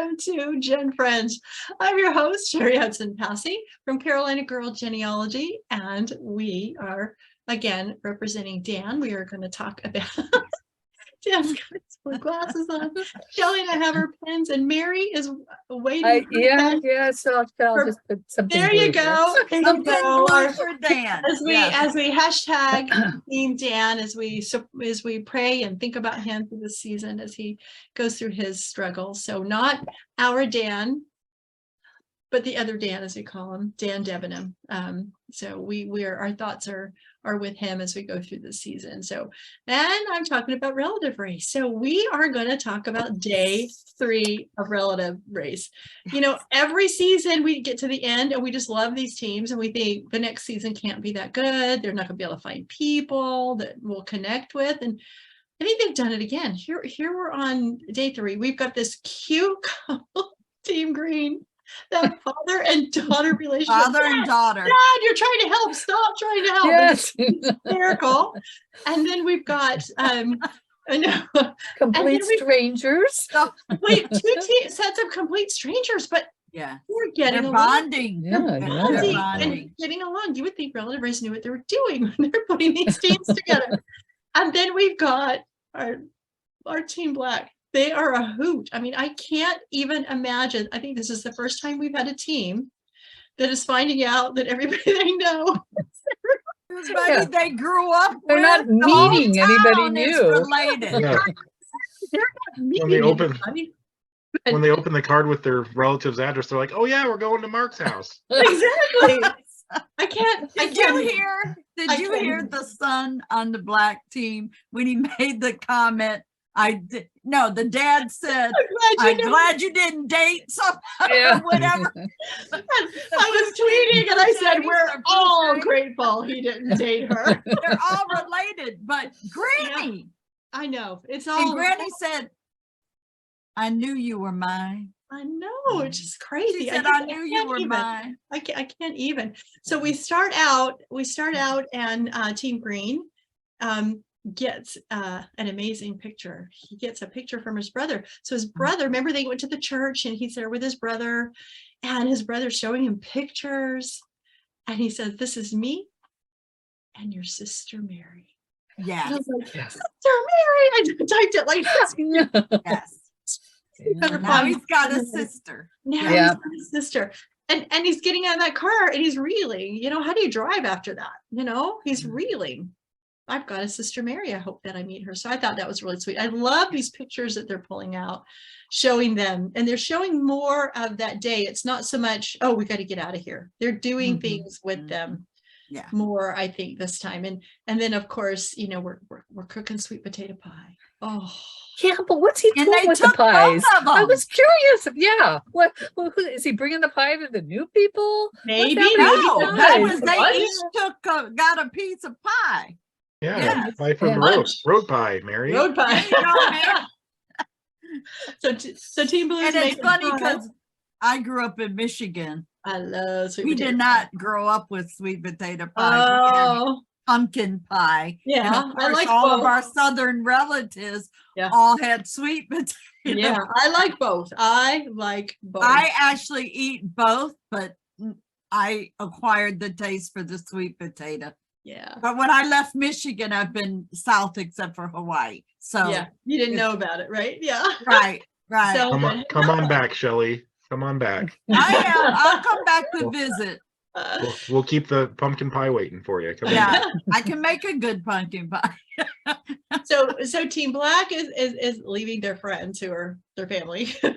welcome to GenFriends. I'm your host, Cheri Passy from Carolina Girl Genealogy, and we are again representing Dan. We are going to talk about Dan's got his blue glasses on. Shelley and I have our pens, and Mary is waiting. So I'll just put something. There you go. There you go. For Dan. As we hashtag Team Dan, as we pray and think about him through the season as he goes through his struggles. So not our Dan, but the other Dan, as we call him, Dan Debenham. So our thoughts are with him as we go through the season. So, and I'm talking about relative race. So we are going to talk about day 3 of relative race. You know, every season we get to the end and we just love these teams and we think the next season can't be that good. They're not going to be able to find people that we'll connect with. And I think they've done it again. Here we're on day 3. We've got this cute couple, Team Green. That father and daughter relationship. Father and daughter. Dad, you're trying to help. Stop trying to help. Yes. It's hysterical. And then we've got complete strangers. Wait, 2 sets of complete strangers, but yeah, we're getting they're along. bonding. They're bonding and getting along. You would think relative race knew what they were doing when they're putting these teams together. And then we've got our Team Black. They are a hoot. I mean, I can't even imagine. I think this is the first time we've had a team that is finding out that everybody they know. Everybody they grew up They're with, not meeting anybody new. Related. Yeah. They're not meeting When they open the card with their relative's address, they're like, "Oh yeah, we're going to Mark's house." Exactly. I can't. Did you hear the son on the black team when he made the comment? The dad said, I'm glad you didn't date somebody or whatever. I was tweeting and I said, we're all grateful he didn't date her. They're all related, but Granny. Yeah, I know. It's all. And Granny said, I knew you were mine. I know. It's just crazy. She said, I knew you were mine. I can't even. So we start out and Team Green gets an amazing picture. He gets a picture from his brother. So his brother, remember they went to the church and he's there with his brother and his brother's showing him pictures. And he says, this is me and your sister Mary. Yeah. Like, yes. Sister Mary. I typed it like that. Yes. Now he's got a sister. Now he's got a sister. And he's getting out of that car and he's reeling. You know, how do you drive after that? You know, he's reeling. I've got a sister Mary. I hope that I meet her. So I thought that was really sweet. I love these pictures that they're pulling out, showing them, and they're showing more of that day. It's not so much, oh, we got to get out of here. They're doing things with them more, I think, this time. And then of course, you know, we're cooking sweet potato pie. Oh yeah, but what's he doing with the pies? I was curious. Yeah, what is he bringing the pie to the new people? Maybe. No, that was they each got a piece of pie. Yeah, pie from the road pie, Mary. Road pie. So Team Blue. And it's funny because I grew up in Michigan. I love sweet potato. We did not grow up with sweet potato pie. Oh, pumpkin pie. Yeah, and of course, I like all both. of our southern relatives all had sweet potato. Yeah, I like both. I actually eat both, but I acquired the taste for the sweet potato. Yeah. But when I left Michigan, I've been south except for Hawaii. So yeah, you didn't know about it, right? Yeah. Right. So, come on back, Shelley. Come on back. I'll come back to visit. We'll keep the pumpkin pie waiting for you. Come on. I can make a good pumpkin pie. So Team Black is leaving their friends who are their family, so,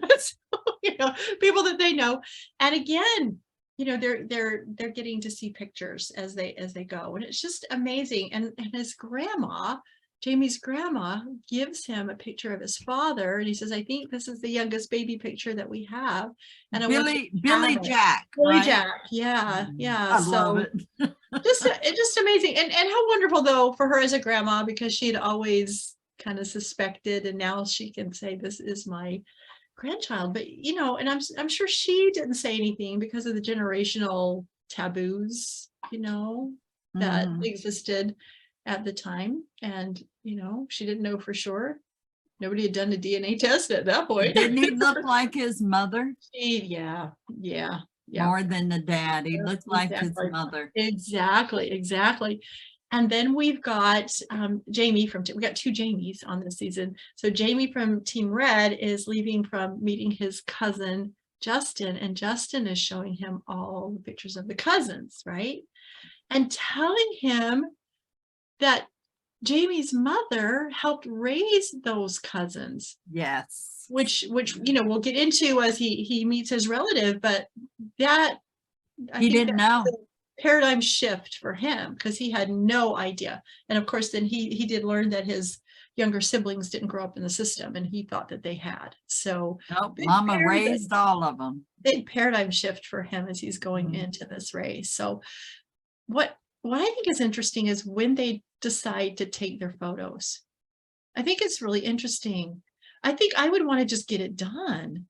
you know, people that they know, and again, you know, they're getting to see pictures as they go, and it's just amazing. And his grandma, Jamie's grandma, gives him a picture of his father, and he says, "I think this is the youngest baby picture that we have." And Billy Jack, yeah. I love it. just amazing, and how wonderful though for her as a grandma, because she'd always kind of suspected, and now she can say, "This is my grandchild." But you know, and I'm sure she didn't say anything because of the generational taboos, you know, that existed at the time, and you know, she didn't know for sure Nobody had done a DNA test at that point. Didn't he look like his mother? Yeah. More than the dad. He looked like his Exactly. mother. Exactly. And then we've got Jamie we got 2 Jamies on this season. So Jamie from Team Red is leaving from meeting his cousin Justin, and Justin is showing him all the pictures of the cousins, right? And telling him that Jamie's mother helped raise those cousins. Yes. Which we'll get into as he meets his relative, but that He didn't know. Paradigm shift for him, because he had no idea. And of course then he did learn that his younger siblings didn't grow up in the system, and he thought that they had. So nope, Mama raised all of them. Big paradigm shift for him as he's going into this race. So what I think is interesting is when they decide to take their photos. I think it's really interesting. I think I would want to just get it done.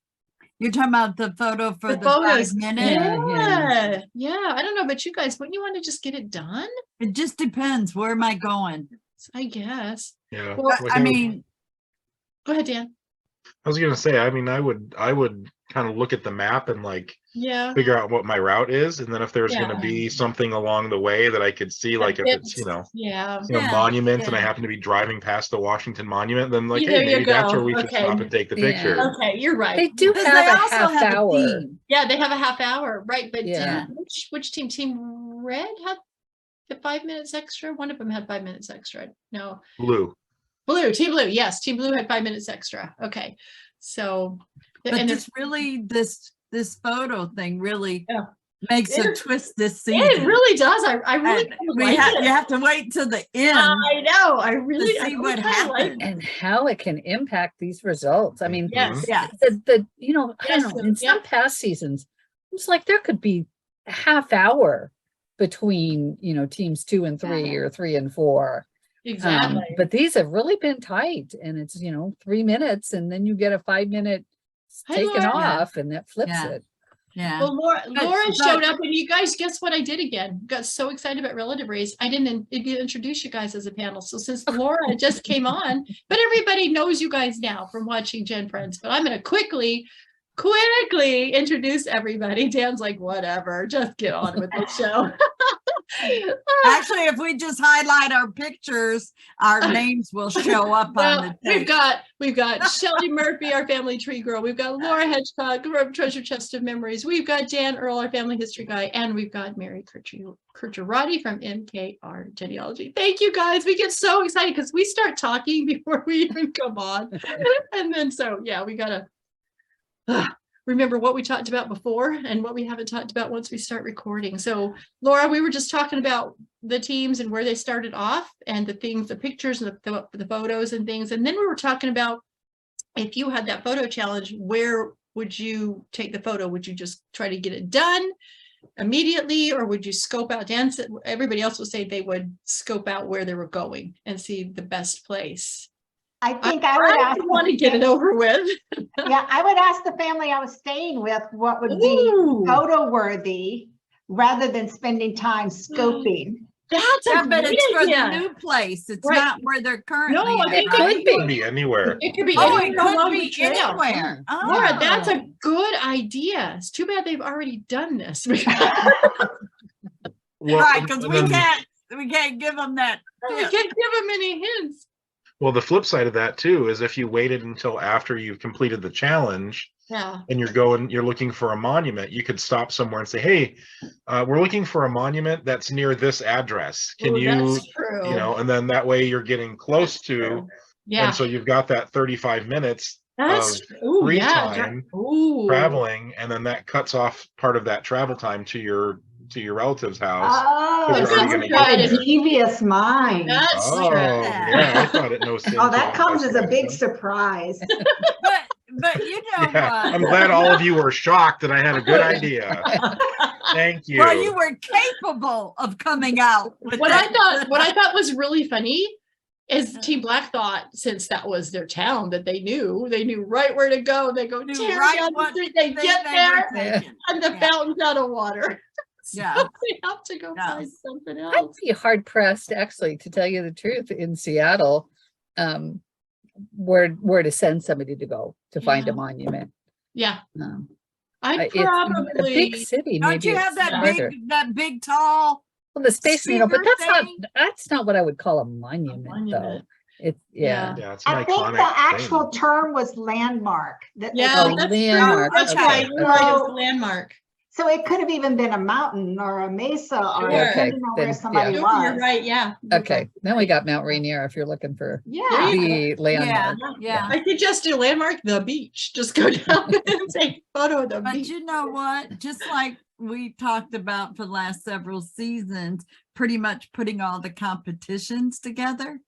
You're talking about the photo for the photos. 5 minutes? Yeah. I don't know about you guys. Wouldn't you want to just get it done? It just depends. Where am I going? I guess. Yeah. Well, I mean, go ahead, Dan. I was gonna say, I mean, I would kind of look at the map and like figure out what my route is, and then if there's gonna be something along the way that I could see, like if it's monuments and I happen to be driving past the Washington Monument, then like hey, maybe that's where we should stop and take the picture. Okay, you're right. They do have a half hour. Yeah, they have a half hour, right? But which team? Team Red had the 5 minutes extra. One of them had 5 minutes extra. No, Blue, Team Blue. Yes, Team Blue had 5 minutes extra. Okay, so but this photo thing really makes a twist this season. It really does. I really you have to wait till the end. I know. I really see what happens and how it can impact these results. I mean, yeah. The I don't know. In some past seasons, it's like there could be a half hour between teams 2 and 3 or 3 and 4. Exactly. But these have really been tight, and it's 3 minutes, and then you get a 5 minute taken off, and that flips it. Yeah. Well, Laura showed up, and you guys, guess what I did again? Got so excited about Relative Race. I didn't introduce you guys as a panel. So since Laura just came on, but everybody knows you guys now from watching GenFriends, but I'm going to quickly introduce everybody. Dan's like, whatever, just get on with the show. Actually, if we just highlight our pictures, our names will show up on the tape. We've got Shelley Murphy, our family tree girl. We've got Laura Hedgecock, our treasure chest of memories. We've got Dan Earl, our family history guy, and we've got Mary Kircher Roddy from MKR Genealogy. Thank you guys. We get so excited because we start talking before we even come on. And then we gotta remember what we talked about before and what we haven't talked about once we start recording. So Laura, we were just talking about the teams and where they started off and the things, the pictures and the photos and things. And then we were talking about if you had that photo challenge, where would you take the photo? Would you just try to get it done immediately, or would you scope out? Dan said everybody else would say they would scope out where they were going and see the best place. I think I would want to get it over with. Yeah, I would ask the family I was staying with what would be photo worthy rather than spending time scoping. That's but it's for the new place. It's not where they're currently. No, it could be anywhere. It could be anywhere. Laura, that's a good idea. It's too bad they've already done this. Right, because we can't give them that. We can't give them any hints. Well, the flip side of that too is if you waited until after you've completed the challenge, and you're looking for a monument, you could stop somewhere and say, "Hey, we're looking for a monument that's near this address. Can that's true. And then that way you're getting close to, and so you've got that 35 minutes of free time traveling, and then that cuts off part of that travel time to your relative's house. Oh, that's a devious mind. That's true. Yeah, I thought it knows. Oh, that comes as a big surprise. But I'm glad all of you were shocked that I had a good idea. Thank you. Well, you were capable of coming out with what I thought was really funny is Team Black thought, since that was their town that they knew right where to go. They go right down the street, they get there, and the fountain's out of water. Yeah, so they have to go find something else. I'd be hard pressed, actually, to tell you the truth. In Seattle, where to send somebody to go to find a Yeah. monument. Yeah. I'd I'd a probably, big city. Don't Maybe you have it's that harder. big tall? Well, the space, but sphere thing? that's not what I would call a monument, though. monument. It's Yeah. Yeah, it's an I think iconic the actual thing. term was landmark. That they yeah, Oh, that's landmark. true. That's Okay, right. You're right. It was a okay. landmark. So it could have even been a mountain or a mesa or Sure. depending on where Then, somebody Sure, was. you're right. Yeah. Okay, then we got Mount Rainier if you're looking for Yeah. the landmark. Yeah. I could just do landmark, the beach. Just go down and take a photo of the But beach. you know what? Just like we talked about for the last several seasons, pretty much putting all the competitions together.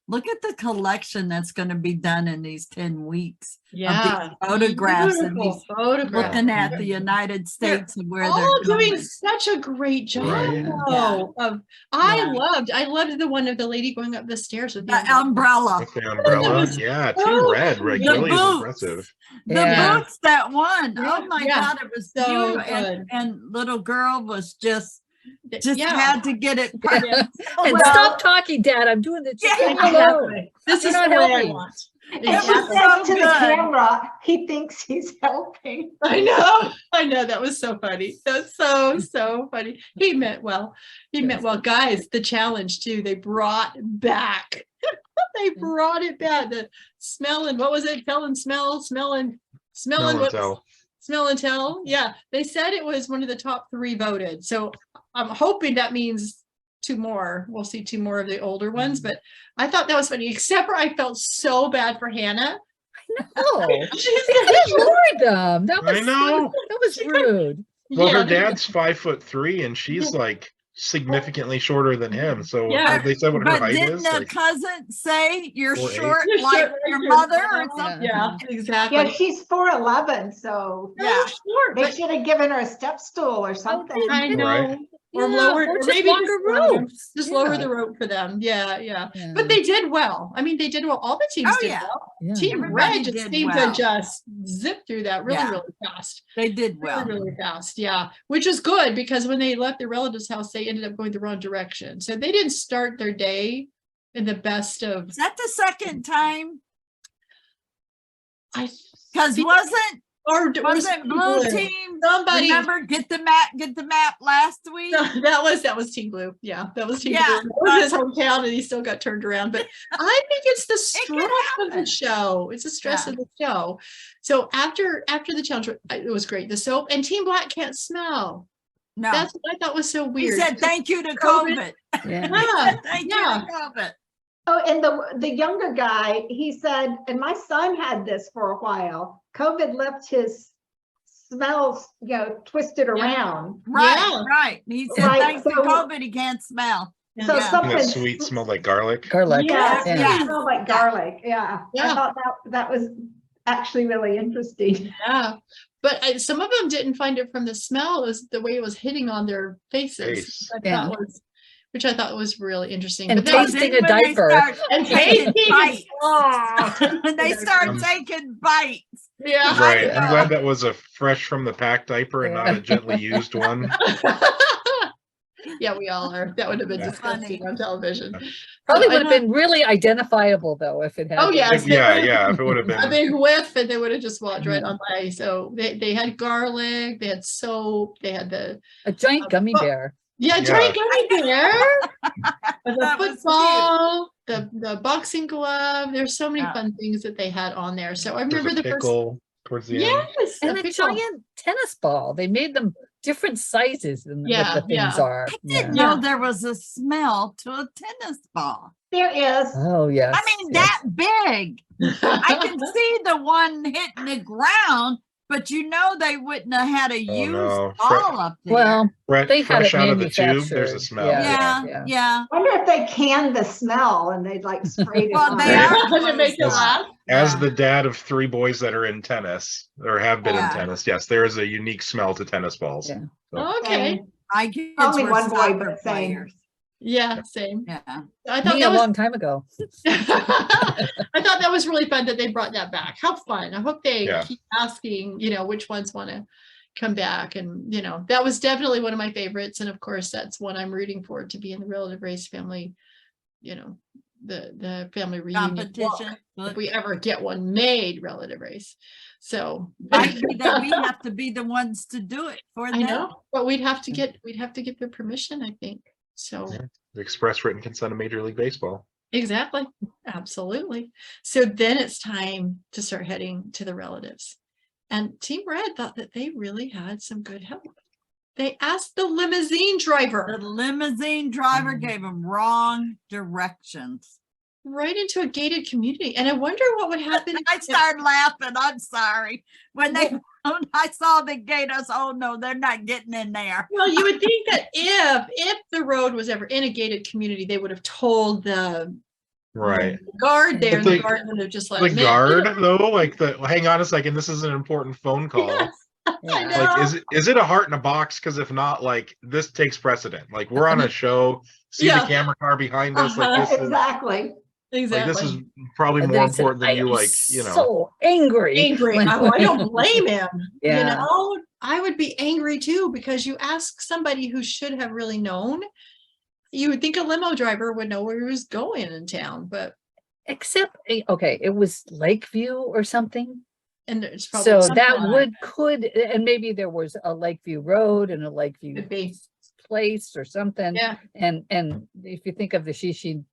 Look at the collection that's going to be done in these 10 weeks. Yeah. Photographs and Beautiful these, photographs. looking at the United States and where they're All doing going. such a great job. Right. though, of- I Yeah. loved the one of the lady going up the stairs with The umbrella. With the umbrella. was Yeah, so Team Red pretty. really is boots. impressive. The Yeah. boots that won. Yeah, Oh my yeah. God, it was So beautiful. good. And little girl was just Yeah. had to get it. And Well- stop talking, Dad. I'm doing this. Yeah. Exactly. This You're is not what I helping. want. And she Exactly. so says to the good. camera, he thinks he's helping. I know. That was so funny. That's so funny. He meant well. Guys, the challenge too, they brought back. They brought it back. The smelling, what was it? Smell and Tell. Smell and tell. Yeah. They said it was one of the top 3 voted. So I'm hoping that means 2 more. We'll see 2 more of the older ones, but I thought that was funny, except for I felt so bad for Hannah. Oh, She's ignored them. That I was know. that was rude. Well, her Yeah, dad's 5'3" and she's like significantly shorter than him. So Yeah. they said what her But height didn't is. the Like, cousin say you're 4'8"? short You're like short your like mother your or mom. something? Yeah, exactly. Yeah, she's 4'11", so Yeah. Sure, they but should have given her a step stool or something. I know. Right. Or Yeah, lower, or or just maybe longer ropes. just Yeah. lower the rope for them. Yeah. Yeah. But they did well. I mean, they did well. All the teams Oh, did yeah. well. Yeah. Team Everybody Red just did seemed well. to just zip through that really, Yeah. really fast. They did well. Really fast. Yeah. Which is good because when they left their relative's house, they ended up going the wrong direction. So they didn't start their day in the best of, Is that the second time? I Because think- wasn't wasn't blue team? Somebody Remember, get the map last week. No, that was Team Blue. Yeah, that was Team Yeah, Blue. That was his hometown, and he still got turned around. But I think it's the can stress of the happen. show. It's the stress Yeah. of the show. So after the challenge, it was great. The soap and Team Black can't smell. No, That's what I thought was so he weird. said thank you to COVID. COVID. Yeah. Yeah, Thank yeah. you to COVID. Oh, and the younger guy, he said, and my son had this for a while. COVID left his smells, twisted around. Right, Yeah. right. He said Right, thanks to so- COVID, he can't smell. So Yeah. and something that sweet smelled like garlic. Garlic. Yeah, Yeah. Yeah. it smelled like garlic. Yeah. Yeah. I thought that was actually really interesting. Yeah, but some of them didn't find it from the smell. It was the way it was hitting on their faces. Face. Yeah. Which I thought was really interesting. And But then- tasting Then a when they diaper. start and taking tasting bites, it. when they start Um, taking bites. Yeah. Right. Yeah. I'm glad that was a fresh from the pack diaper and not a gently used one. Yeah, we all are. That would have been Yeah. disgusting on television. Probably I would have know. been really identifiable though if it had. Oh, yeah. Yeah. If it would have A been. big whiff, and they would have just walked right on by. So they had garlic, they had soap, they had the A giant gummy bear. giant gummy bear, the That was football, the boxing glove. There's so many Yeah. fun things that they had on there. So I There's remember a the first. pickle towards the end. Yes, And a a pickle. giant tennis ball. They made them different sizes than Yeah, what the things yeah. are. Didn't Yeah. know there was a smell to a tennis ball. There is. Oh yes. I mean, yes. that big. I can see the one hitting the ground, but they wouldn't have had a used no. ball up there. Well, Fresh, they had fresh it out of the tube, there's a manufactured. smell. Yeah. yeah. I wonder if they canned the smell and they'd like sprayed it Well, on. they Right. are Does it make you close laugh? up. As Yeah. the dad of 3 boys that are in tennis or have been Yeah. in tennis, yes, there is a unique smell to tennis balls. Yeah. Okay. My kids Only were one boy, soccer but same. players. Yeah, same. Yeah. I thought me that a was long time ago. I thought that was really fun that they brought that back. How fun. I hope they Yeah. keep asking, which ones want to come back. And, that was definitely one of my favorites. And of course, that's one I'm rooting for to be in the relative race family, the family reunion Competition. book, if we ever get one made, relative race. So Might be that we have to be the ones to do it for them. I know, but we'd have to get their permission, I think. So Yeah. The express written consent of Major League Baseball. exactly, absolutely. So then it's time to start heading to the relatives. And Team Red thought that they really had some good help. They asked the limousine driver. The limousine driver gave them wrong directions. Right into a gated community. And I wonder what would happen. I started laughing. I'm sorry. When I saw the gate, I said, oh no, they're not getting in there. Well, you would think that if the road was ever in a gated community, they would have told the guard there, and the guard would have just let the guard though, like hang on a second, this is an important phone call. Yes. Like, is it a heart in a box? Because if not, like, this takes precedent. Like, we're on a show. See the camera car behind us. Like, this exactly. Exactly. Like, this is probably more important than you, like, you know. So angry. Oh, I don't blame him. Yeah. You know, I would be angry too, because you ask somebody who should have really known. You would think a limo driver would know where he was going in town, but except okay, it was Lakeview or something. And it's probably so that could, and maybe there was a Lakeview Road and a Lakeview place or something. Yeah. And if you think of the Shishi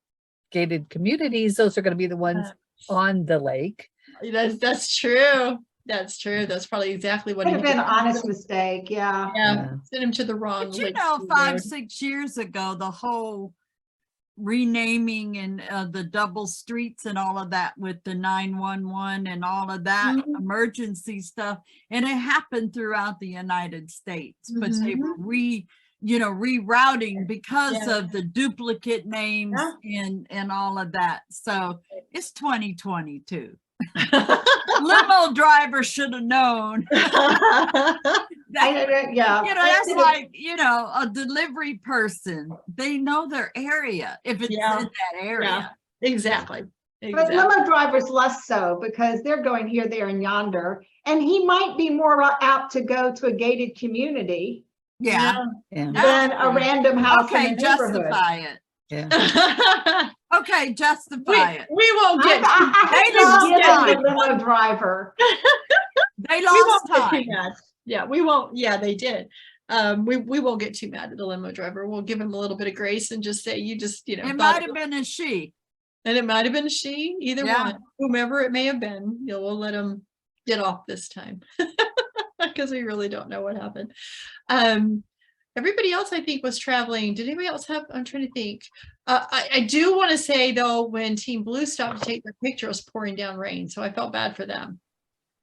gated communities, those are going to be the ones on the lake. That's true. That's true. That's probably exactly what it would have been an honest mistake. Yeah. Send him to the wrong. But you know, 5-6 years ago, the whole renaming and the double streets and all of that with the 911 and all of that emergency stuff, and it happened throughout the United States, but they were rerouting because of the duplicate names and all of that. So it's 2022. Limo driver should have known. That's like, a delivery person. They know their area if it's in that area. Exactly. But limo drivers less so, because they're going here, there, and yonder, and he might be more apt to go to a gated community than a random house. Okay, justify it. Yeah. Okay, justify it. We won't get. They lost the limo driver. They lost time. Yeah, we won't. Yeah, they did. We won't get too mad at the limo driver. We'll give him a little bit of grace and just say, it might have been a she. And it might have been a she, either one, whomever it may have been. We'll let him get off this time because we really don't know what happened. Everybody else, I think, was traveling. Did anybody else have? I'm trying to think. I do want to say, though, when Team Blue stopped to take their picture, it was pouring down rain, so I felt bad for them.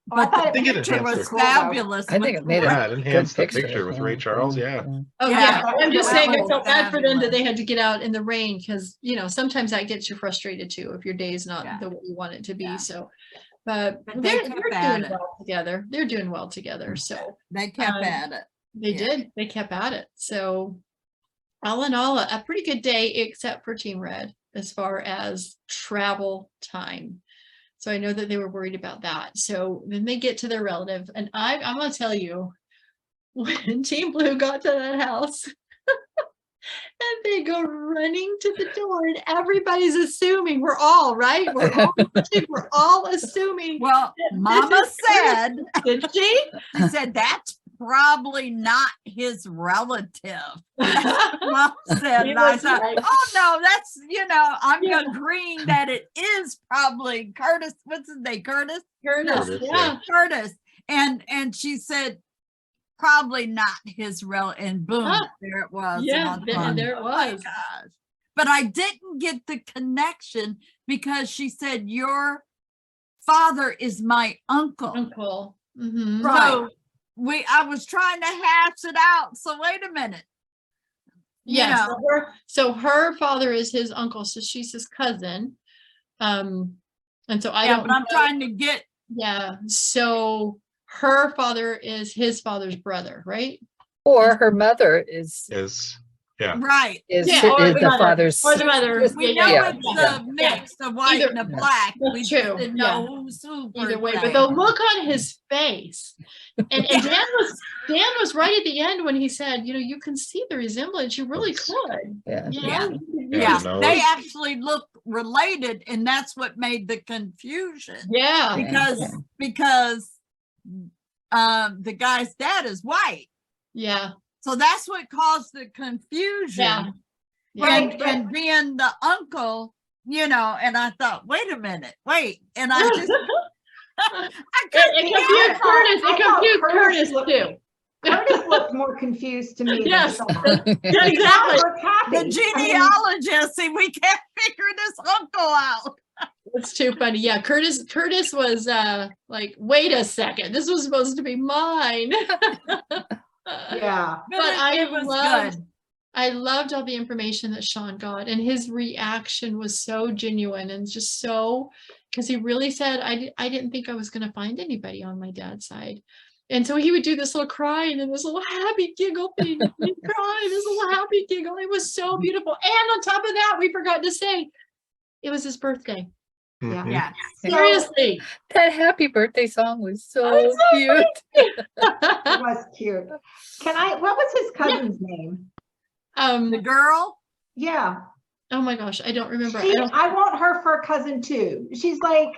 But the picture was fabulous. I think it made it enhanced the picture with Ray Charles. Yeah. Oh yeah. I'm just saying, I felt bad for them that they had to get out in the rain, because sometimes that gets you frustrated too if your day is not the way you want it to be. So, but they're doing well together. They're doing well together. So they kept at it. They did. They kept at it. So all in all, a pretty good day, except for Team Red as far as travel time. So I know that they were worried about that. So then they get to their relative, and I'm going to tell you, when Team Blue got to that house and they go running to the door, and everybody's assuming, we're all assuming. Well, Mama said, did she? She said, that's probably not his relative. Mom said, and I thought, oh no, that's, I'm agreeing that it is probably Curtis. What's his name? Curtis. Curtis. And she said, probably not his relative. And boom, there it was. Yeah, there it was. Oh gosh. But I didn't get the connection because she said, your father is my uncle. Mm-hmm. Right. So I was trying to hash it out. So wait a minute. Yes. So her father is his uncle. So she's his cousin. And so I don't. But I'm trying to get. Yeah. So her father is his father's brother, right? Or her mother is. Right. Is the father's. Or the mother. We know it's the mix, the white and the black. We just didn't know who's who. Either way, but the look on his face, and Dan was right at the end when he said, you can see the resemblance. You really could. Yeah. They actually looked related, and that's what made the confusion. Yeah. Because the guy's dad is white. Yeah. So that's what caused the confusion. Yeah. And being the uncle, you know, and I thought, wait a minute, and I just it confused Curtis. It confused Curtis too. Curtis looked more confused to me. Yes. Than Yeah, exactly. the genealogist, see, we can't figure this uncle out. It's too funny. Yeah, Curtis was like, wait a second, this was supposed to be mine. Yeah. But Good. I loved all the information that Shawn got, and his reaction was so genuine and just so, because he really said, I didn't think I was going to find anybody on my dad's side. And so he would do this little crying and this little happy giggle thing. He'd cry, this little happy giggle. It was so beautiful. And on top of that, we forgot to say, it was his birthday. Yeah. Seriously. That happy birthday song was so cute. It was cute. What was his cousin's name? The girl? Yeah. Oh my gosh, I don't remember. I want her for a cousin too. She's like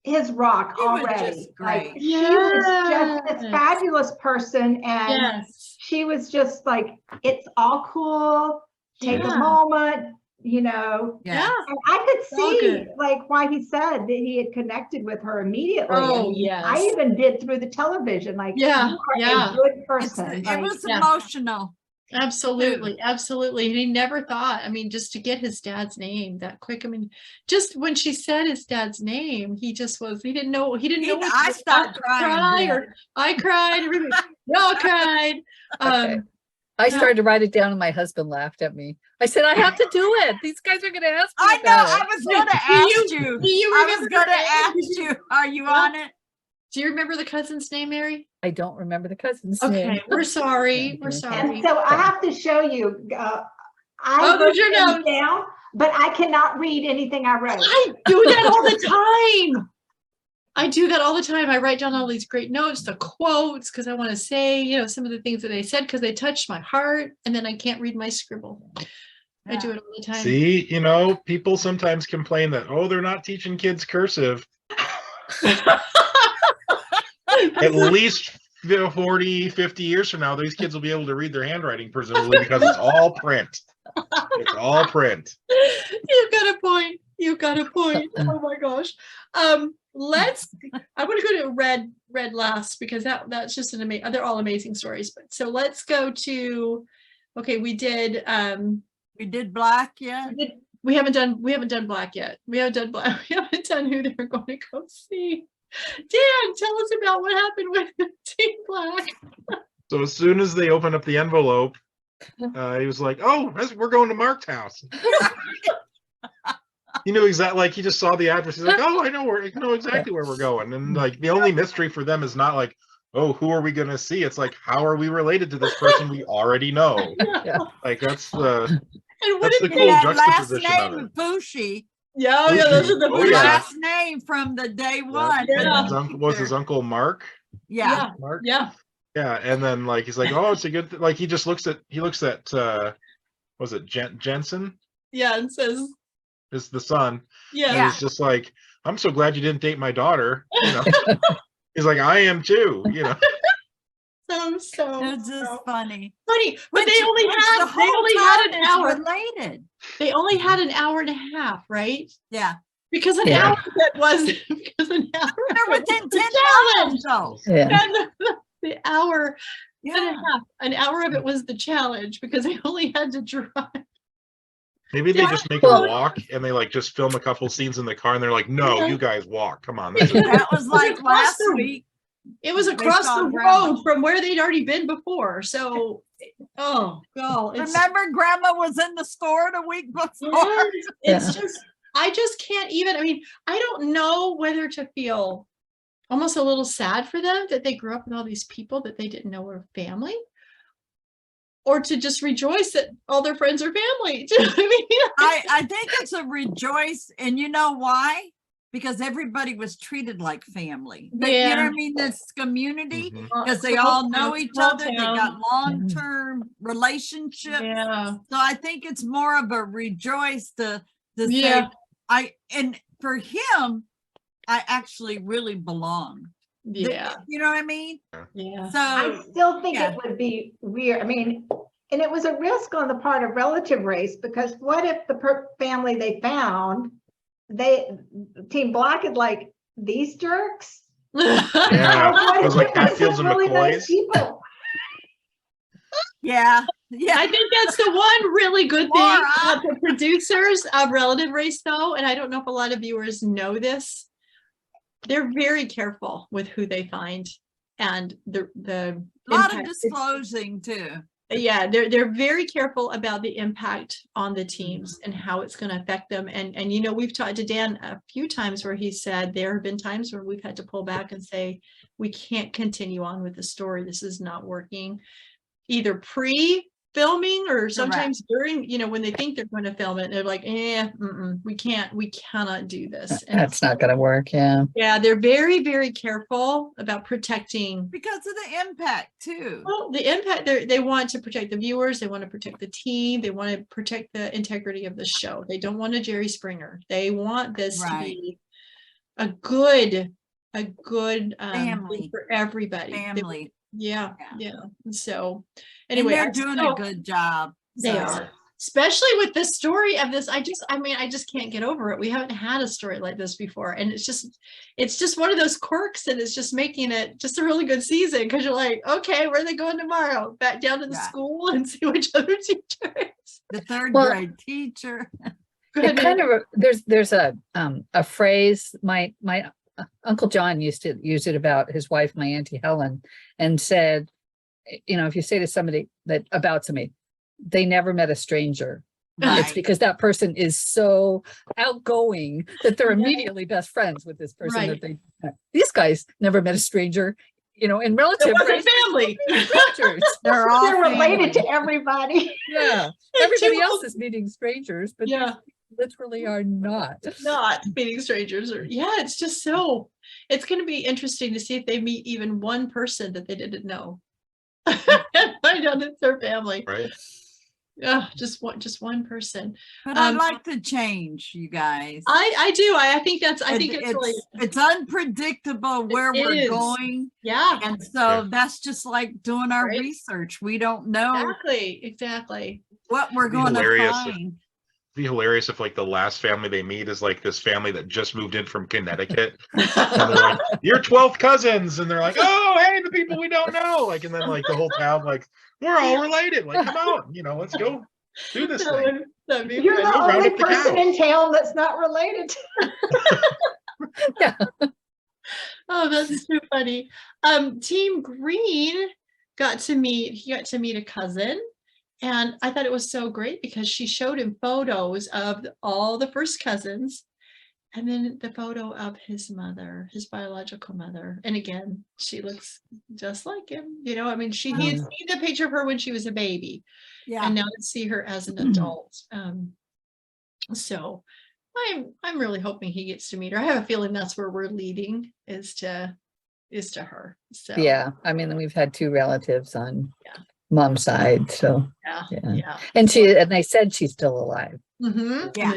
his rock already. Great. She was just this fabulous person, and she was just like, it's all cool. Take a moment, you know. Yeah. And I could see like why he said that he had connected with her immediately. Oh, yes. I even did through the television. Like, you are a good person. It was emotional. Absolutely. And he never thought, I mean, just to get his dad's name that quick. I mean, just when she said his dad's name, he didn't know. I started crying. I cried. Everybody, y'all cried. I started to write it down and my husband laughed at me. I said, I have to do it. These guys are going to ask me. I know. I was going to ask you. I was going to ask you. Are you on it? Do you remember the cousin's name, Mary? I don't remember the cousin's name. Okay, we're sorry. We're sorry. And so I have to show you. I wrote them down, but I cannot read anything I wrote. I do that all the time. I write down all these great notes, the quotes, because I want to say, you know, some of the things that they said because they touched my heart, and then I can't read my scribble. I do it all the time. See, you know, people sometimes complain that, they're not teaching kids cursive. At least 40, 50 years from now, these kids will be able to read their handwriting, presumably, because it's all print. It's all print. You've got a point. Oh my gosh. I want to go to red last, because that's just an amazing, they're all amazing stories. But so let's go to, we did black yet? We haven't done black yet. We haven't done who they're going to go see. Dan, tell us about what happened with Team Black. So as soon as they opened up the envelope, he was like, we're going to Mark's house. He knew exactly, like, he just saw the address. He's like, I know exactly where we're going. And like, the only mystery for them is not like, who are we going to see? It's like, how are we related to this person we already know? Like, that's the cool juxtaposition last name of it. Fushi. Yeah, those are the last name from the day one. Was his uncle Mark? Yeah. Mark? Yeah. Yeah, and then like he's like, it's a good like he looks at was it Jensen? Yeah, and says is the son. Yeah. And he's just like, I'm so glad you didn't date my daughter. You know. He's like, I am too, you know. It's just funny. But they only had an hour. Related. They only had an hour and a half, right? Yeah. Because an hour that was an hour. They're within 10 miles. Yeah. And the hour and a half. An hour of it was the challenge because they only had to drive. Maybe they just make them walk and they like just film a couple scenes in the car and they're like, no, you guys walk. Come on. That was like last week. It was across the road from where they'd already been before. So, remember Grandma was in the store the week before? I just can't even, I don't know whether to feel almost a little sad for them that they grew up with all these people that they didn't know were family, or to just rejoice that all their friends are family. I think it's a rejoice. And you know why? Because everybody was treated like family. You know what I mean? This community, because they all know each other. They got long-term relationships. Yeah. So I think it's more of a rejoice to say, and for him, I actually really belong. Yeah. You know what I mean? Yeah. So I still think it would be weird. I mean, and it was a risk on the part of relative race, because what if the family they found, Team Black had like, these jerks? Yeah, it was like Hatfields and really nice McCoys. people. yeah. I think that's the one really good thing about the producers of Relative Race, though, and I don't know if a lot of viewers know this. They're very careful with who they find, and the A lot of disclosing too. Yeah, they're very careful about the impact on the teams and how it's going to affect them. And you know, we've talked to Dan a few times where he said there have been times where we've had to pull back and say, we can't continue on with the story. This is not working. Either pre-filming or sometimes during, you know, when they think they're going to film it, they're like, we cannot do this. And that's not going to work. Yeah. Yeah, they're very, very careful about protecting. Because of the impact too. Well, the impact, they want to protect the viewers. They want to protect the team. They want to protect the integrity of the show. They don't want a Jerry Springer. They want this to be a good family for everybody. Family. Yeah. So anyway, and they're doing a good job. They are, especially with the story of this. I just can't get over it. We haven't had a story like this before, and it's just one of those quirks that is just making it just a really good season, because you're like, okay, where are they going tomorrow? Back down to the school and see which other teachers. The third grade teacher. It kind of there's a phrase my Uncle John used to use it about his wife, my Auntie Helen, and said, you know, if you say to somebody that about somebody, they never met a stranger. Right. It's because that person is so outgoing that they're immediately best friends with this person. Right. That these guys never met a stranger, you know, in relative family. They're all related to everybody. Yeah. Everybody else is meeting strangers, but literally are not meeting strangers. Or it's just so, it's going to be interesting to see if they meet even one person that they didn't know and find out it's their family. Right. Yeah, just one person. But I'd like to change, you guys. I do. I think it's really, it's unpredictable where we're going. Yeah. And so that's just like doing our research. We don't know exactly what we're going to find. Be hilarious if like the last family they meet is like this family that just moved in from Connecticut, and they're like, "You're 12 cousins," and they're like, "Oh, hey, the people we don't know," like, and then like the whole town like, "We're all related, like, come on, you know, let's go do this thing." You're the only person in town that's not related. Yeah. Oh, that's too funny. Team Green got to meet a cousin. And I thought it was so great because she showed him photos of all the first cousins, and then the photo of his mother, his biological mother. And again, she looks just like him. You know, I mean, he had seen the picture of her when she was a baby. Yeah. And now to see her as an adult. So I'm really hoping he gets to meet her. I have a feeling that's where we're leading is to her. So yeah, I mean, we've had two relatives on mom's side, so yeah. And they said she's still alive. Yeah.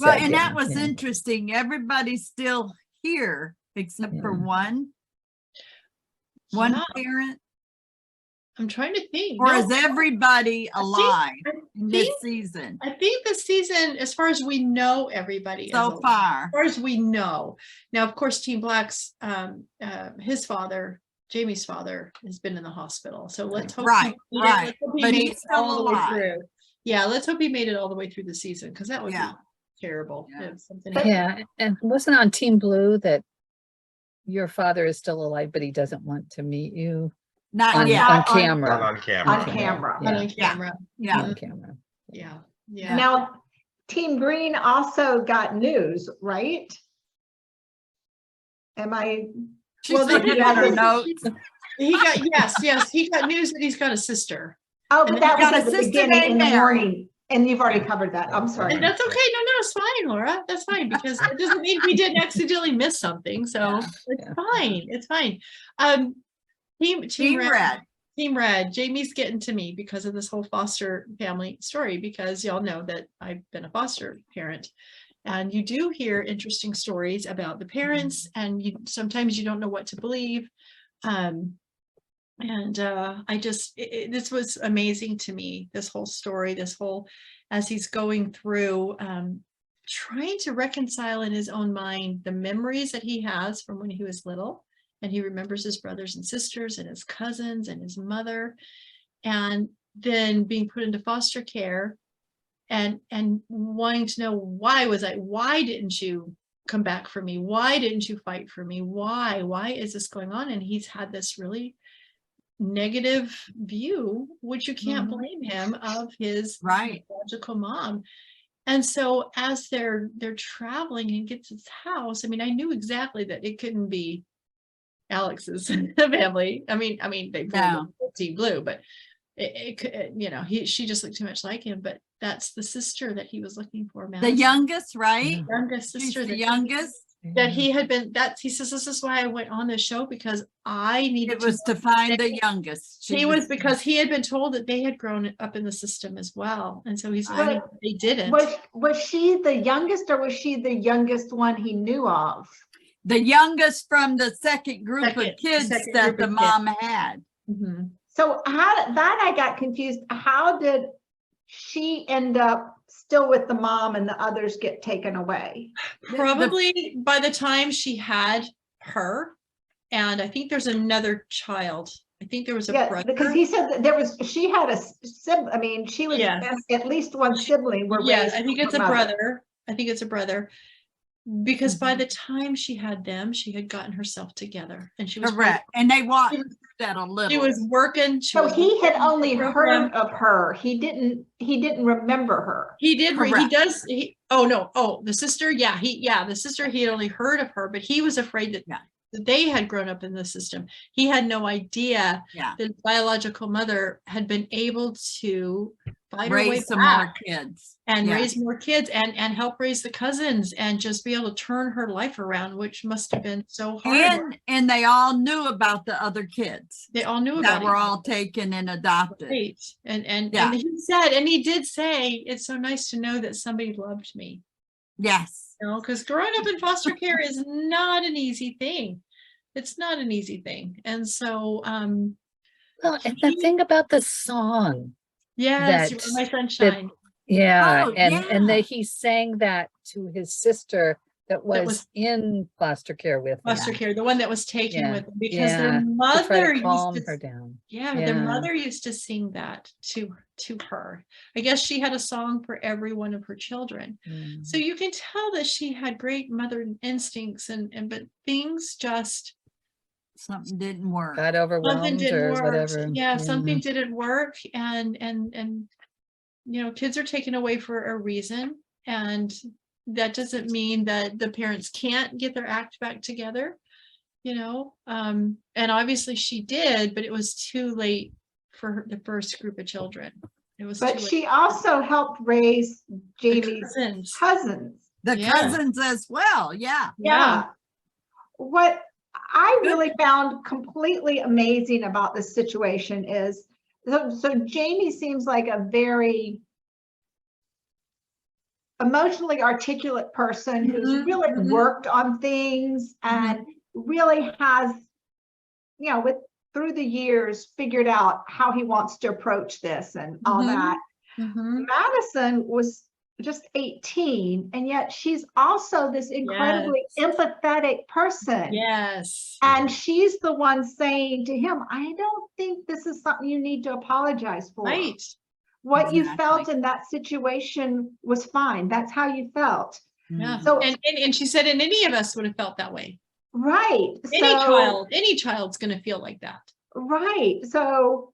Well, and that was interesting. Everybody's still here except for one parent. I'm trying to think. Or is everybody alive in this season? I think this season, as far as we know, everybody so far. As far as we know. Now, of course, Team Black's his father, Jamie's father, has been in the hospital. So let's hope but he's still alive. Yeah, let's hope he made it all the way through the season, because that would be terrible. And wasn't on Team Blue that your father is still alive, but he doesn't want to meet you? Not yet. On camera. Not on camera. On camera. On camera. Yeah. On camera. Yeah. Now, Team Green also got news, right? Am I? Well, they got her notes. He got news that he's got a sister. Oh, but that was at the beginning in the morning, and you've already covered that. I'm sorry. And that's okay. No, it's fine, Laura. That's fine, because it doesn't mean we didn't accidentally miss something. So it's fine. It's fine. Team Red. Jamie's getting to me because of this whole foster family story, because y'all know that I've been a foster parent. And you do hear interesting stories about the parents, and sometimes you don't know what to believe. This was amazing to me, this whole story, as he's going through, trying to reconcile in his own mind the memories that he has from when he was little, and he remembers his brothers and sisters and his cousins and his mother, and then being put into foster care and wanting to know, why didn't you come back for me? Why didn't you fight for me? Why is this going on? And he's had this really negative view, which you can't blame him, of his biological mom. And so as they're traveling and get to his house, I mean, I knew exactly that it couldn't be Alex's family. I mean, they played Team Blue, but it could, she just looked too much like him. But that's the sister that he was looking for, man. The youngest, right? Youngest sister. The youngest. That he had been, he says, this is why I went on this show, because I needed to find the youngest. Because he had been told that they had grown up in the system as well. And so he's learning that they didn't. Was she the youngest, or was she the youngest one he knew of? The youngest from the second group of kids that the mom had. Mm-hmm. So I got confused. How did she end up still with the mom and the others get taken away? Probably by the time she had her, and I think there's another child. I think there was a brother. Because he said that she had a sibling. I mean, she was at least one sibling. I think it's a brother. I think it's a brother. Because by the time she had them, she had gotten herself together, and she was correct. And they walked that a little. She was working. So he had only heard of her. He didn't remember her. He did. He does. The sister. The sister. He had only heard of her, but he was afraid that they had grown up in the system. He had no idea that his biological mother had been able to raise some more kids and raise more kids and help raise the cousins and just be able to turn her life around, which must have been so hard. And they all knew about the other kids. They all knew about that were all taken and adopted. Right. And he said, and he did say, it's so nice to know that somebody loved me. Yes. Because growing up in foster care is not an easy thing. It's not an easy thing. And so and the thing about the song. Yes, you were my sunshine. And that he sang that to his sister that was in foster care with him. The one that was taken with him, because their mother calm her down. Their mother used to sing that to her. I guess she had a song for every one of her children. So you can tell that she had great mother instincts, but things just something didn't work. Got overwhelmed or whatever. Something didn't work, and kids are taken away for a reason, and that doesn't mean that the parents can't get their act back together, and obviously she did, but it was too late for the first group of children. It was but she also helped raise Jamie's cousins. The cousins as well. What I really found completely amazing about this situation is, so Jamie seems like a very emotionally articulate person who's really worked on things and really has, through the years, figured out how he wants to approach this and all that. Madison was just 18, and yet she's also this incredibly empathetic person. Yes. And she's the one saying to him, I don't think this is something you need to apologize for. Right. What you felt in that situation was fine. That's how you felt. Yeah. So and she said, and any of us would have felt that way. Right. Any child's going to feel like that. Right. So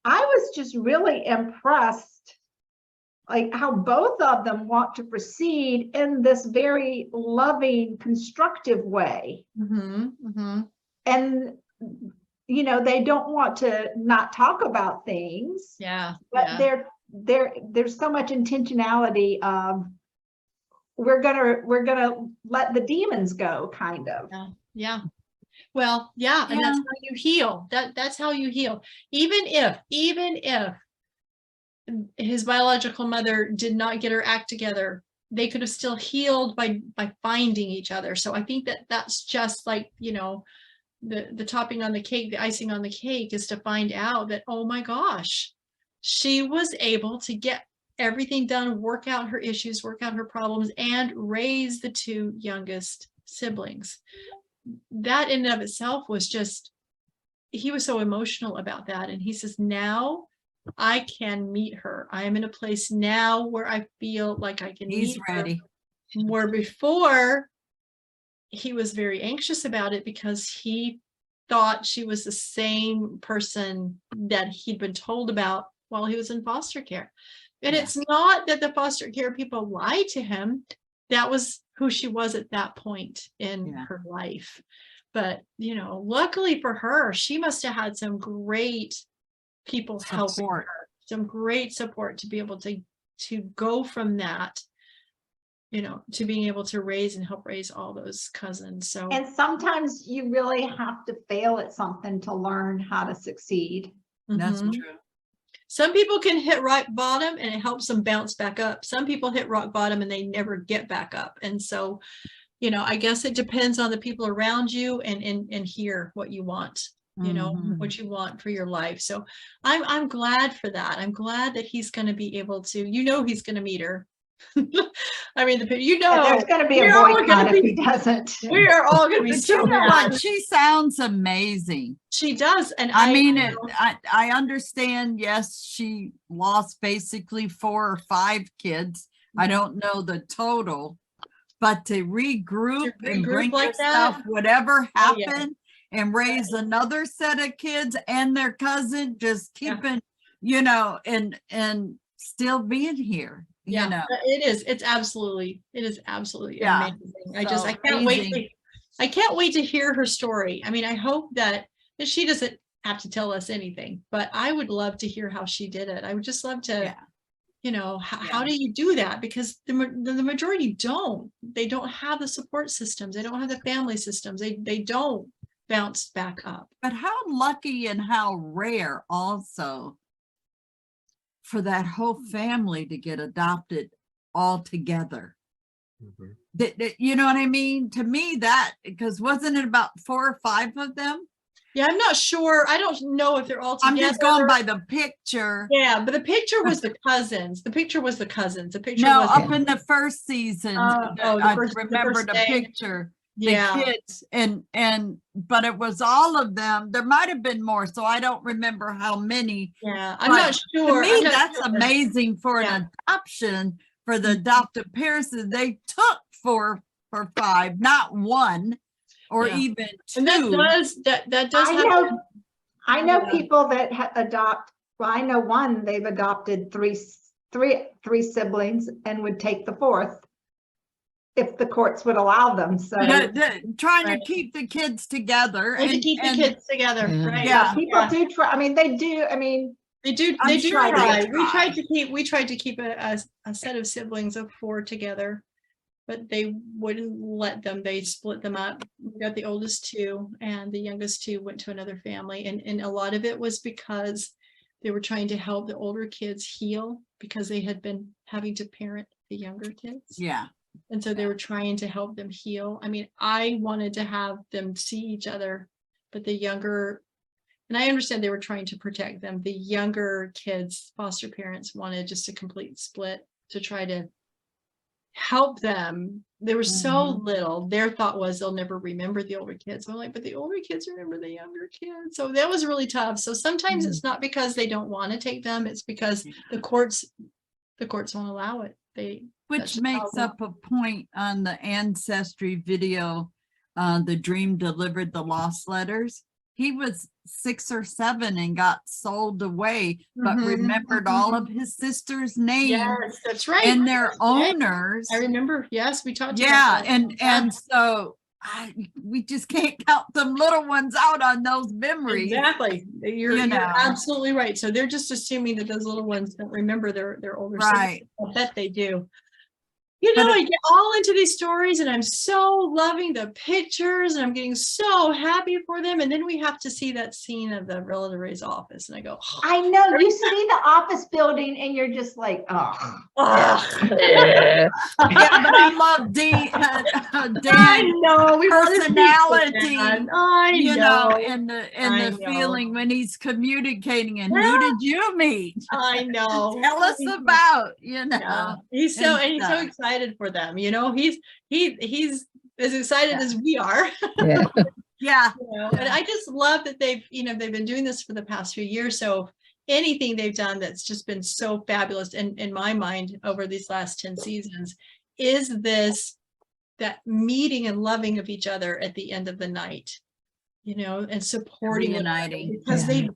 I was just really impressed, like how both of them want to proceed in this very loving, constructive way. And they don't want to not talk about things. But there's so much intentionality of we're gonna let the demons go, kind of. Well, and that's how you heal. That's how you heal. Even if his biological mother did not get her act together they could have still healed by finding each other. So I think that that's just like, you know, the topping on the cake, the icing on the cake is to find out that, oh my gosh, she was able to get everything done, work out her issues, work out her problems, and raise the two youngest siblings. That in and of itself was just, he was so emotional about that. And he says, now I can meet her. I am in a place now where I feel like I can He's meet ready. her. Where before he was very anxious about it because he thought she was the same person that he'd been told about while he was in foster care. And it's not that the foster care people lied to him. That was who she was at that point in her life. But, you know, luckily for her, she must have had some great people helping her, some great support to be able to go from that, you know, to being able to raise and help raise all those cousins. So, and sometimes you really have to fail at something to learn how to succeed. That's mhm. true. Some people can hit rock bottom and it helps them bounce back up. Some people hit rock bottom and they never get back up. And so, you know, I guess it depends on the people around you and hear what you want, you know, what you want for your life. So I'm glad for that. I'm glad that he's going to be able to, you know, he's going to meet her. I mean, you know, there's going to be a boycott if he doesn't. We are all going to be so you know mad. what? She sounds amazing. She does. And I mean, I understand. Yes, she lost basically 4 or 5 kids. I don't know the total, but to regroup and bring like yourself, whatever happened, and raise another set of kids and their cousin, just keeping, you know, and still being here. Yeah, you know, it is. It is absolutely amazing. So I can't wait. I can't wait to hear her story. I mean, I hope that she doesn't have to tell us anything, but I would love to hear how she did it. I would just love to, you know, how do you do that? Because the majority don't. They don't have the support systems. They don't have the family systems. They don't bounce back up. But how lucky and how rare also for that whole family to get adopted all together. You know what I mean? To me, that, because wasn't it about 4 or 5 of them? Yeah, I'm not sure. I don't know if they're all together. I'm just going by the picture. Yeah, but the picture was the cousins. The picture was the cousins. The picture no, was up in the first season. I remember the picture. Yeah. The kids but it was all of them. There might have been more, so I don't remember how many. Yeah, I'm not sure. To me, that's amazing for an adoption, for the adoptive parents that they took 4 or 5, not 1 or even 2. And that does happen. I know people that adopt. Well, I know one, they've adopted three siblings and would take the 4th if the courts would allow them. So trying to keep the kids together and to keep the kids together. Right. Yeah, people do try. I mean, they do. I mean, they do try. We tried to keep a set of siblings of 4 together, but they wouldn't let them. They split them up. We got the oldest 2 and the youngest 2 went to another family. And a lot of it was because they were trying to help the older kids heal because they had been having to parent the younger kids. Yeah. And so they were trying to help them heal. I mean, I wanted to have them see each other, but the younger, and I understand they were trying to protect them. The younger kids, foster parents wanted just a complete split to try to help them. They were so little. Their thought was they'll never remember the older kids. I'm like, but the older kids remember the younger kids. So that was really tough. So sometimes it's not because they don't want to take them. It's because the courts won't allow it. Which makes up a point on the ancestry video, The Dream Delivered the Lost Letters. He was 6 or 7 and got sold away, but remembered all of his sister's names. Yes, that's right. And their owners. I remember. Yes, we talked about that. And so we just can't count them little ones out on those memories. Exactly. You're absolutely right. So they're just assuming that those little ones don't remember their older siblings. I bet they do. You know, I get all into these stories and I'm so loving the pictures and I'm getting so happy for them. And then we have to see that scene of the relative's office. And I go, oh. I know, you see the office building and you're just like, oh. Yeah. Yeah, but I love Dan personality. I know. And the feeling when he's communicating and who did you meet? I know. Tell us about, Yeah. He's so excited for them. You know, he's as excited as we are. Yeah. Yeah. You know, and I just love that they've been doing this for the past few years. So anything they've done that's just been so fabulous in my mind over these last 10 seasons is that meeting and loving of each other at the end of the night, you know, and supporting Reuniting. because they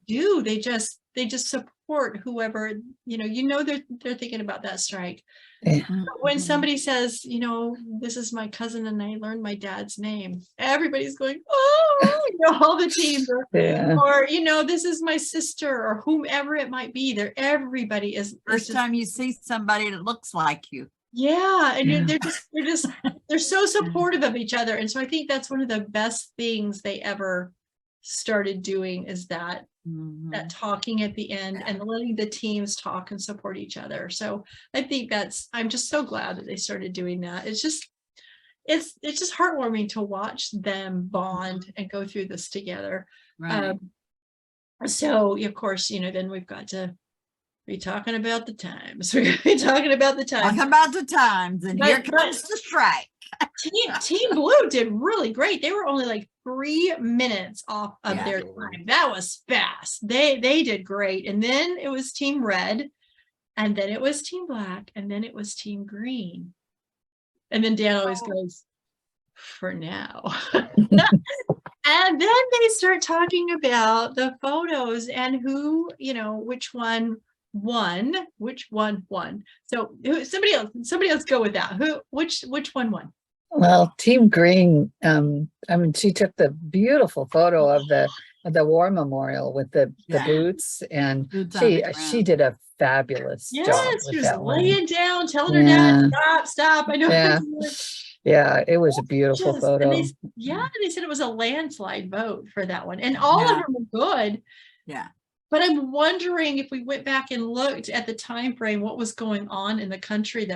just support whoever, they're thinking about that strike. Yeah. But when somebody says, this is my cousin and I learned my dad's name, everybody's going, oh, all the teams or this is my sister or whomever it might be. Everybody is first time you see somebody that looks like you. Yeah, and they're so supportive of each other, and so I think that's one of the best things they ever started doing is that talking at the end and letting the teams talk and support each other. So I think I'm just so glad that they started doing that. It's just heartwarming to watch them bond and go through this together. Right. So of course, then we've got to be talking about the times. We're going to be talking about the times. Talking about the times, and here comes the strike. Team Blue did really great. They were only like 3 minutes off of their time. That was fast. They did great. And then it was Team Red, and then it was Team Black, and then it was Team Green. And then Dan always goes, for now. And then they start talking about the photos and who, which one won. So somebody else go with that. Which one won? Well, Team Green, she took the beautiful photo of the war memorial with the boots, and she did a fabulous job. Yes, she was laying down, telling her dad, stop. I know. Yeah, it was a beautiful photo. And they said it was a landslide vote for that one, and all of them were good. Yeah. But I'm wondering if we went back and looked at the time frame, what was going on in the country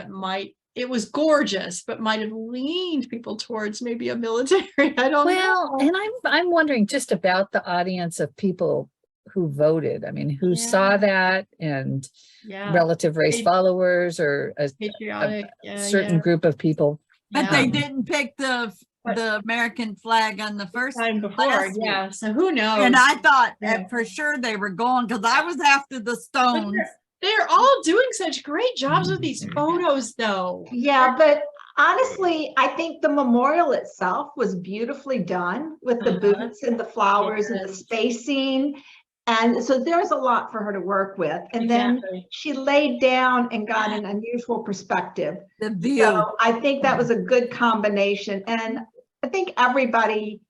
it was gorgeous, but might have leaned people towards maybe a military. I don't know. And I'm wondering just about the audience of people who voted. I mean, who saw that, and relative race followers or a patriotic certain group of people. But they didn't pick the American flag on the first time before. Yeah. So who knows? And I thought for sure they were going, because I was after the Stones. They're all doing such great jobs with these photos though. Yeah, but honestly, I think the memorial itself was beautifully done with the boots and the flowers and the spacing. And so there's a lot for her to work with. And then she laid down and got an unusual perspective. The view. So I think that was a good combination. And I think everybody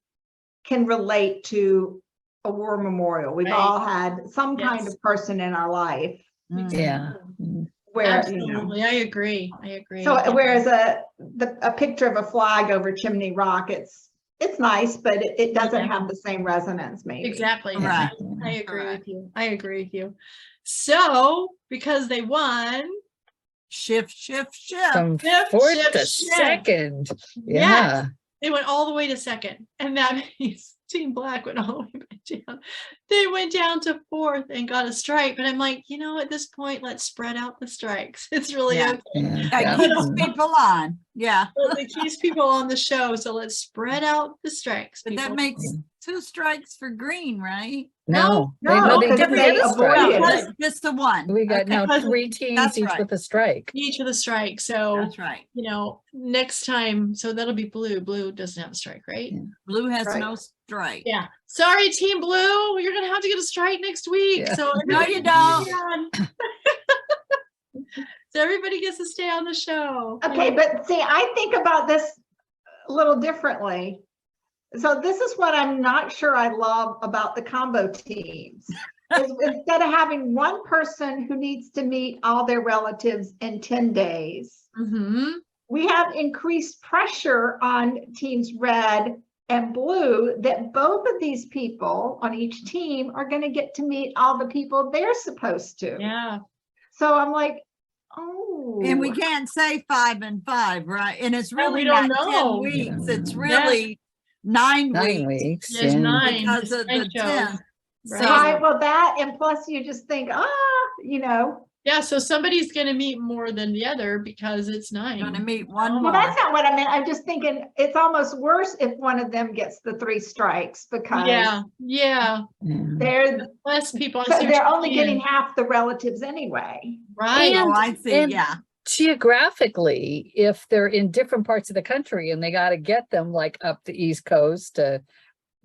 can relate to a war memorial. We've all had some kind of person in our life. Yeah. Where absolutely, I agree. So whereas a picture of a flag over Chimney Rock, it's nice, but it doesn't have the same resonance, maybe. Exactly. Right. I agree with you. So because they won, shift from fourth to second. Yeah. They went all the way to second, and that means Team Black went all the way back down. They went down to fourth and got a strike. But I'm like, at this point, let's spread out the strikes. It's really okay. That keeps people on. Yeah. It keeps people on the show. So let's spread out the strikes. But that makes 2 strikes for Green, right? No, they didn't they avoided just the one. We got now 3 teams each with a strike. Each with a strike. So that's right. Next time, so that'll be Blue. Blue doesn't have a strike, right? Yeah. Blue has no strike. Yeah. Sorry, Team Blue. You're gonna have to get a strike next week. Yeah. So no, you don't. So everybody gets to stay on the show. Okay, but see, I think about this a little differently. So this is what I'm not sure I love about the combo teams. Instead of having one person who needs to meet all their relatives in 10 days, we have increased pressure on teams red and blue, that both of these people on each team are going to get to meet all the people they're supposed to. Yeah. So I'm like, oh. And we can't say 5 and 5, right? And it's really we don't not know. 10 weeks. It's Yeah. really 9 9 weeks weeks. There's yeah. 9 because just of the 9 shows. 10. Right. Right, well, that, and plus you just think, you know. Yeah, so somebody's going to meet more than the other because it's 9. Going to meet one Well, more. that's not what I meant. I'm just thinking it's almost worse if one of them gets the 3 strikes, because Yeah. Yeah. they're Less people. I so see what they're you're only saying. getting half the relatives anyway. Right. Oh, I see. and- Yeah. Geographically, if they're in different parts of the country and they got to get them like up the East Coast to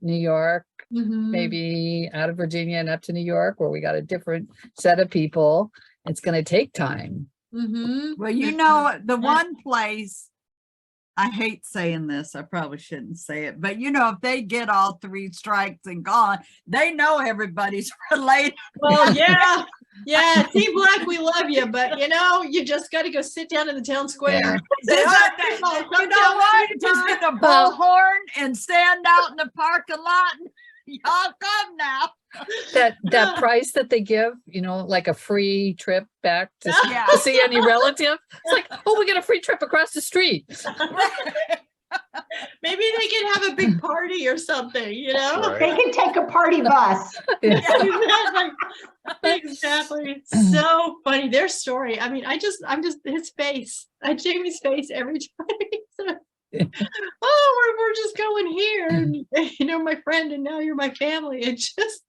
New York, Mhm. maybe out of Virginia and up to New York, where we got a different set of people, it's going to take time. Mhm. Well, you know, the one place, I hate saying this, I probably shouldn't say it, but you know, if they get all 3 strikes and gone, they know everybody's related. Well, yeah. Yeah, Team Black, we love you, but you know, you just got to go sit down in the town square. You know what? Just get a bullhorn and stand out in the parking lot. Y'all come now. That price that they give, you know, like a free trip back to, Yeah. to see any relative. It's like, oh, we get a free trip across the street. Maybe they can have a big party or something, you know? Right. They can take a party bus. Exactly. Exactly. So funny. Their story. I mean, I'm just his face. Jamie's face every time. Oh, we're just going here. And, you know, my friend, and now you're my family. It just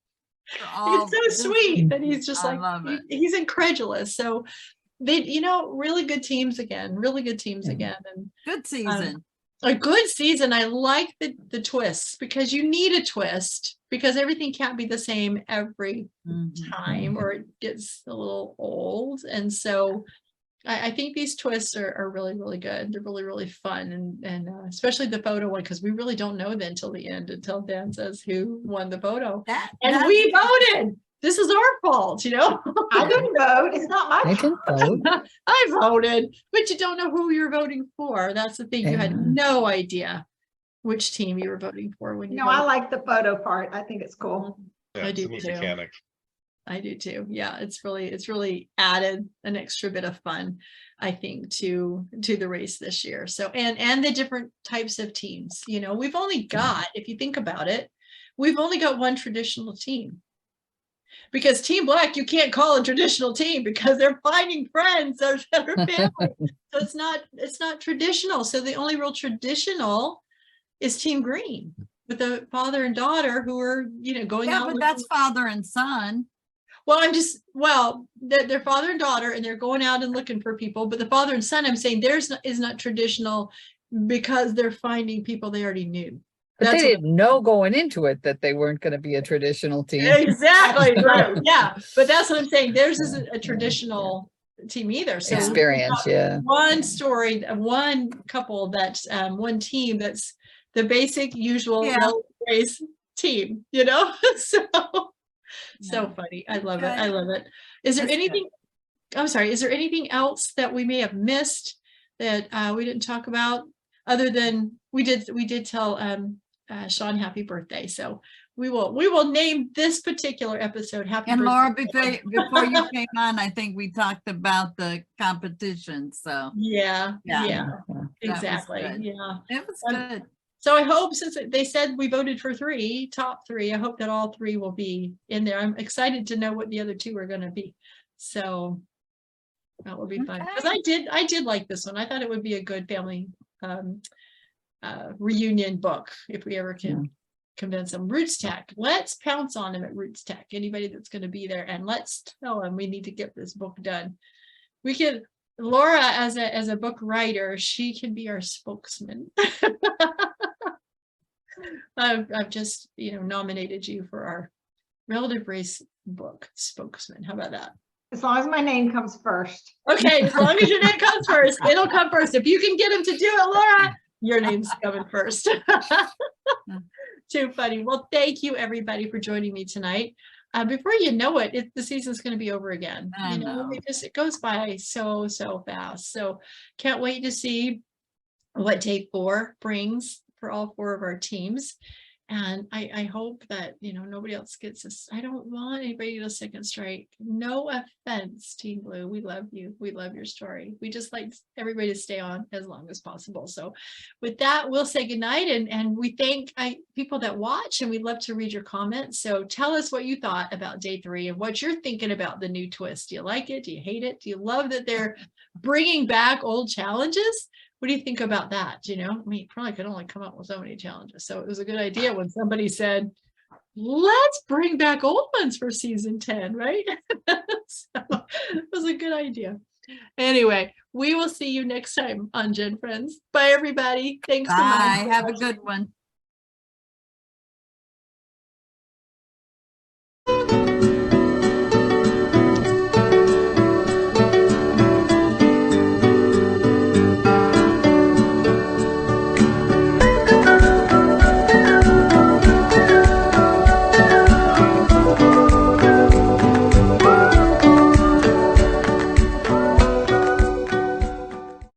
it's so sweet that he's just I like love it. he's incredulous. So they, you know, really good teams again, and Good season. a good season. I like the twists, because you need a twist, because everything can't be the same every time or it gets a little old. And so I think these twists are really, really good. They're really, really fun. And especially the photo one, because we really don't know then until the end, until Dan says who won the photo. And we voted. This is our fault, you know? I didn't vote. It's not my I fault. didn't vote. I voted, but you don't know who you're voting for. That's the thing. You had Yeah. no idea which team you were voting for when you No, I voted. like the photo part. I think it's cool. Yeah, I it's a do neat too. mechanic. I do too. Yeah, it's really added an extra bit of fun, I think, to the race this year. So and the different types of teams. You know, we've only got, if you think about it, we've only got one traditional team. Because Team Black, you can't call a traditional team because they're finding friends that are family. So it's not traditional. So the only real traditional is Team Green, with the father and daughter who are, you know, going out. Yeah, but that's father and son. Well, they're father and daughter, and they're going out and looking for people. But the father and son, I'm saying is not traditional, because they're finding people they already knew. But That's they what- didn't know going into it that they weren't going to be a traditional team. Exactly, right. Yeah, but that's what I'm saying. Theirs isn't a traditional team either. So Experience, yeah. one story, one couple that's one team that's the basic usual race team, you know? So funny. I love it. I love it. Is there anything, I'm sorry, is there anything else that we may have missed that we didn't talk about, other than we did tell Shawn happy birthday. So we will name this particular episode happy And birthday. Laura, before you came on, I think we talked about the competition. So Yeah, That was exactly. good. Yeah. it was good. So I hope, since they said we voted for top 3, I hope that all 3 will be in there. I'm excited to know what the other 2 are going to be. So that will be fun, because I did like this one. I thought it would be a good family reunion book if we ever can convince them. Roots Tech, let's pounce on them at Roots Tech. Anybody that's going to be there, and let's tell them we need to get this book done. We could, Laura, as a book writer, she can be our spokesman. I've just, you know, nominated you for our relative race book spokesman. How about that? As long as my name comes first. Okay, as long as your name comes first, it'll come first. If you can get him to do it, Laura, your name's coming first. Too funny. Well, thank you everybody for joining me tonight. Before you know it, the season's going to be over again. I You know, know. it goes by so fast. So can't wait to see what day 4 brings for all 4 of our teams. And I hope that, nobody else gets this. I don't want anybody to second strike. No offense, Team Blue. We love you. We love your story. We just like everybody to stay on as long as possible. So with that, we'll say goodnight. And we thank people that watch, and we'd love to read your comments. So tell us what you thought about day 3 and what you're thinking about the new twist. Do you like it? Do you hate it? Do you love that they're bringing back old challenges? What do you think about that? You probably could only come up with so many challenges. So it was a good idea when somebody said, let's bring back old ones for season 10, right? So it was a good idea. Anyway, we will see you next time on GenFriends. Bye, everybody. Thanks so much. Bye. Have a good one.